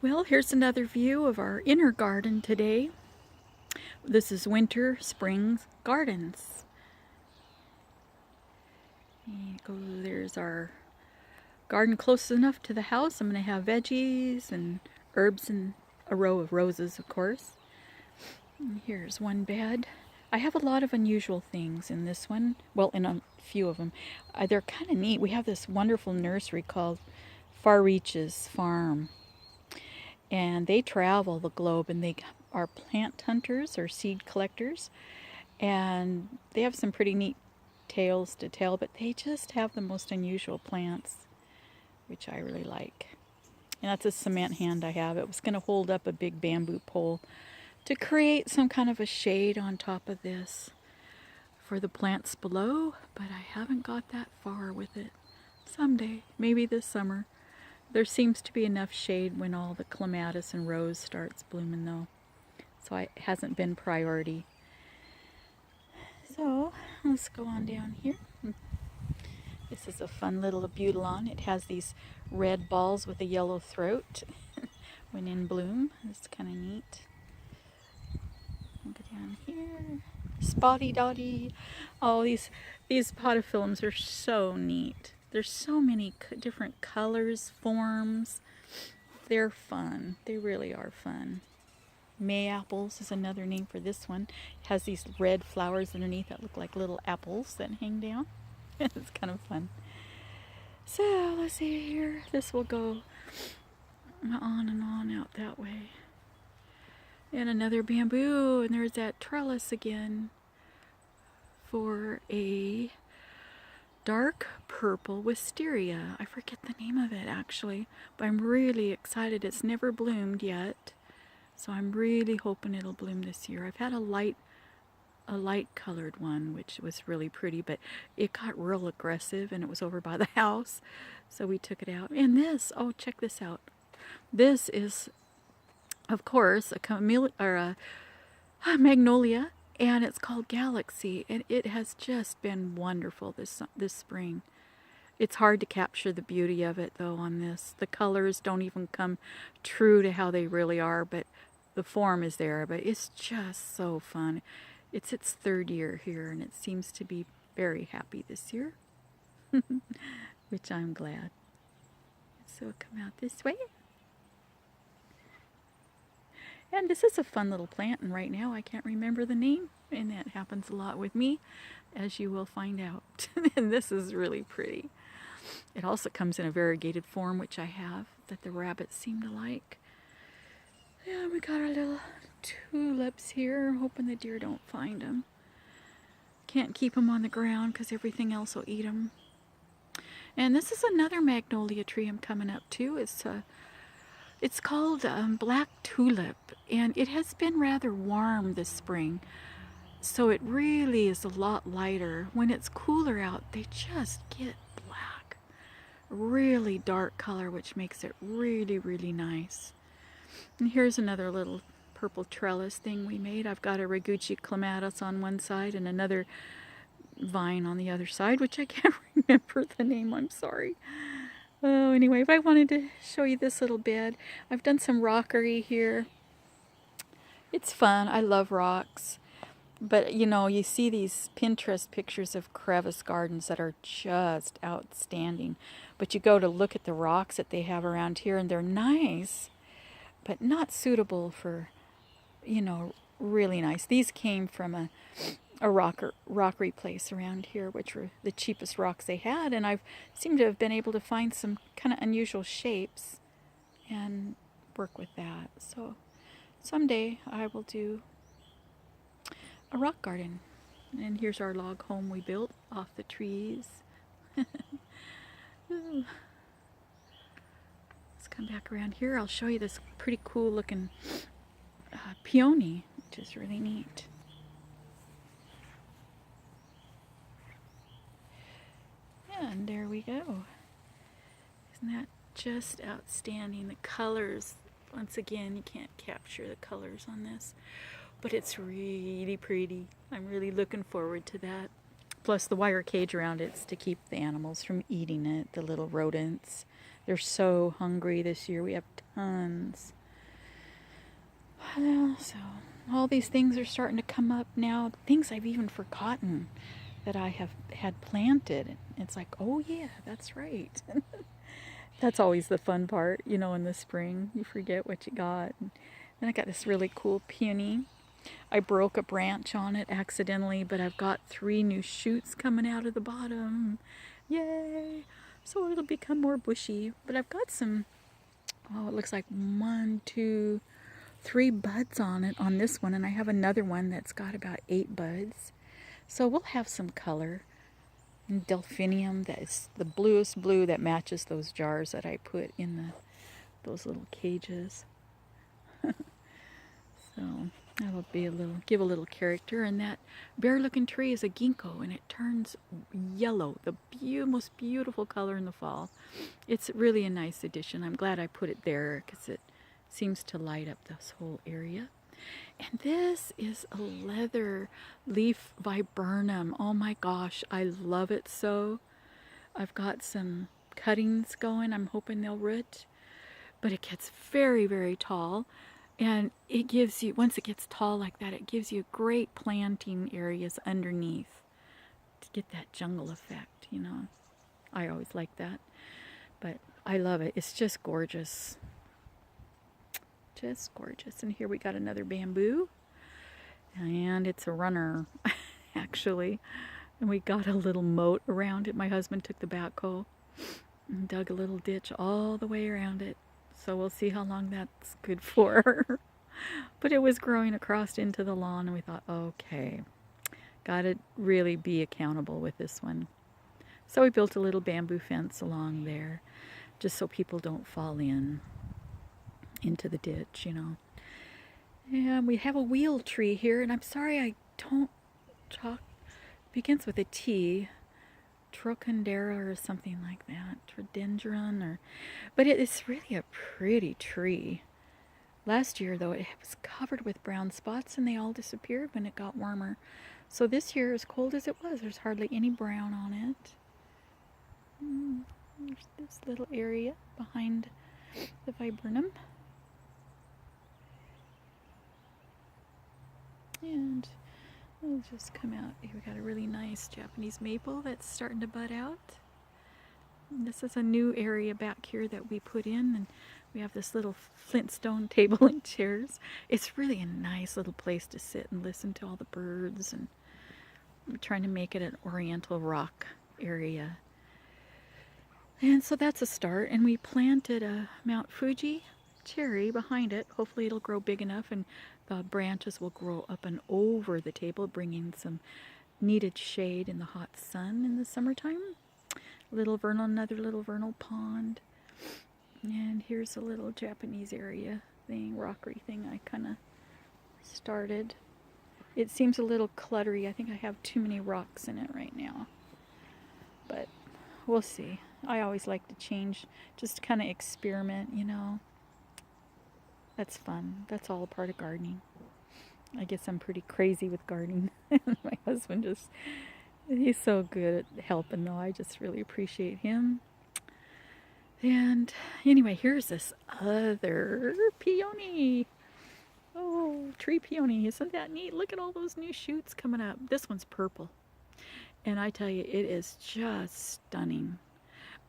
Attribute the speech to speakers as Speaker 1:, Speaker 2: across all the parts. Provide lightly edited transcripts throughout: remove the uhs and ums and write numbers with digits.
Speaker 1: Well, here's another view of our inner garden today. This is winter, spring gardens. There's our garden close enough to the house. I'm going to have veggies and herbs and a row of roses, of course. And here's one bed. I have a lot of unusual things in this one. Well, in a few of them. They're kind of neat. We have this wonderful nursery called Far Reaches Farm. And they travel the globe, and they are plant hunters or seed collectors, and they have some pretty neat tales to tell, but they just have the most unusual plants, which I really like. And that's a cement hand I have. It was going to hold up a big bamboo pole to create some kind of a shade on top of this for the plants below, but I haven't got that far with it. Someday, maybe this summer. There seems to be enough shade when all the clematis and rose starts blooming though. So it hasn't been priority. So let's go on down here. This is a fun little abutilon. It has these red balls with a yellow throat when in bloom. It's kind of neat. I'll go down here. Spotty Dotty. Oh, these podophyllums are so neat. There's so many different colors, forms. They're fun. They really are fun. May apples is another name for this one. It has these red flowers underneath that look like little apples that hang down. It's kind of fun. So let's see here. This will go on and on out that way. And another bamboo, and there's that trellis again for a dark purple wisteria. I forget the name of it actually, but I'm really excited. It's never bloomed yet, so I'm really hoping it'll bloom this year. I've had a light colored one, which was really pretty, but it got real aggressive and it was over by the house, so we took it out. And this, oh, check this out. This is, of course, a magnolia, and it's called Galaxy, and it has just been wonderful this spring. It's hard to capture the beauty of it though on this. The colors don't even come true to how they really are, but the form is there. But it's just so fun. It's its third year here, and it seems to be very happy this year, which I'm glad. So come out this way. And this is a fun little plant, and right now I can't remember the name, and that happens a lot with me, as you will find out. And this is really pretty. It also comes in a variegated form, which I have, that the rabbits seem to like. Yeah, we got our little tulips here, hoping the deer don't find them. Can't keep them on the ground because everything else will eat them. And this is another magnolia tree I'm coming up to. It's called Black Tulip, and it has been rather warm this spring, so it really is a lot lighter. When it's cooler out, they just get black, really dark color, which makes it really, really nice. And here's another little purple trellis thing we made. I've got a Raguchi clematis on one side and another vine on the other side, which I can't remember the name, I'm sorry. Oh, anyway, but I wanted to show you this little bed. I've done some rockery here. It's fun. I love rocks. But, you know, you see these Pinterest pictures of crevice gardens that are just outstanding. But you go to look at the rocks that they have around here, and they're nice, but not suitable for, you know, really nice. These came from a rockery place around here, which were the cheapest rocks they had, and I've seemed to have been able to find some kind of unusual shapes and work with that. So someday I will do a rock garden. And here's our log home we built off the trees. Let's come back around here. I'll show you this pretty cool looking peony, which is really neat. And there we go. Isn't that just outstanding? The colors, once again, you can't capture the colors on this, but it's really pretty. I'm really looking forward to that. Plus the wire cage around it's to keep the animals from eating it, the little rodents. They're so hungry this year. We have tons. So all these things are starting to come up now. Things I've even forgotten that I have had planted. It's like, oh yeah, that's right. That's always the fun part, you know, in the spring. You forget what you got. And then I got this really cool peony. I broke a branch on it accidentally, but I've got 3 new shoots coming out of the bottom. Yay! So it'll become more bushy. But I've got some, oh, it looks like 1, 2, 3 buds on it on this one, and I have another one that's got about 8 buds. So we'll have some color. And delphinium, that is the bluest blue that matches those jars that I put in those little cages. So that'll be give a little character. And that bare-looking tree is a ginkgo, and it turns yellow, the most beautiful color in the fall. It's really a nice addition. I'm glad I put it there because it seems to light up this whole area. And this is a leather leaf viburnum. Oh my gosh, I love it so. I've got some cuttings going. I'm hoping they'll root. But it gets very, very tall. And it gives you, once it gets tall like that, it gives you great planting areas underneath to get that jungle effect, you know. I always like that. But I love it. It's just gorgeous. Just gorgeous. And here we got another bamboo, and it's a runner actually, and we got a little moat around it. My husband took the backhoe and dug a little ditch all the way around it, so we'll see how long that's good for. But it was growing across into the lawn, and we thought, okay, gotta really be accountable with this one. So we built a little bamboo fence along there just so people don't fall into the ditch, you know. And we have a wheel tree here, and I'm sorry I don't talk. Begins with a T, Trocandera or something like that, Trodendron, but it is really a pretty tree. Last year, though, it was covered with brown spots, and they all disappeared when it got warmer. So this year, as cold as it was, there's hardly any brown on it. There's this little area behind the viburnum. And we'll just come out. Here we got a really nice Japanese maple that's starting to bud out. And this is a new area back here that we put in, and we have this little Flintstone table and chairs. It's really a nice little place to sit and listen to all the birds, and we're trying to make it an oriental rock area. And so that's a start, and we planted a Mount Fuji cherry behind it. Hopefully it'll grow big enough and the branches will grow up and over the table, bringing some needed shade in the hot sun in the summertime. Another little vernal pond. And here's a little Japanese area thing, rockery thing I kind of started. It seems a little cluttery. I think I have too many rocks in it right now. But we'll see. I always like to change, just kind of experiment, you know. That's fun. That's all a part of gardening. I guess I'm pretty crazy with gardening. My husband he's so good at helping, though. I just really appreciate him. And anyway, here's this other peony. Oh, tree peony. Isn't that neat? Look at all those new shoots coming up. This one's purple. And I tell you, it is just stunning.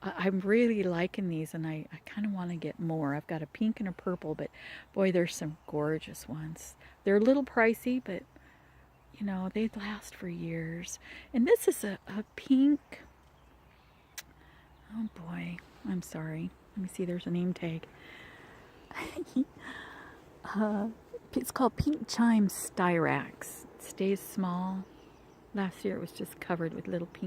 Speaker 1: I'm really liking these, and I kind of want to get more. I've got a pink and a purple, but boy, there's some gorgeous ones. They're a little pricey, but you know, they last for years. And this is a pink. Oh boy, I'm sorry. Let me see, there's a name tag. It's called Pink Chime Styrax. It stays small. Last year it was just covered with little pink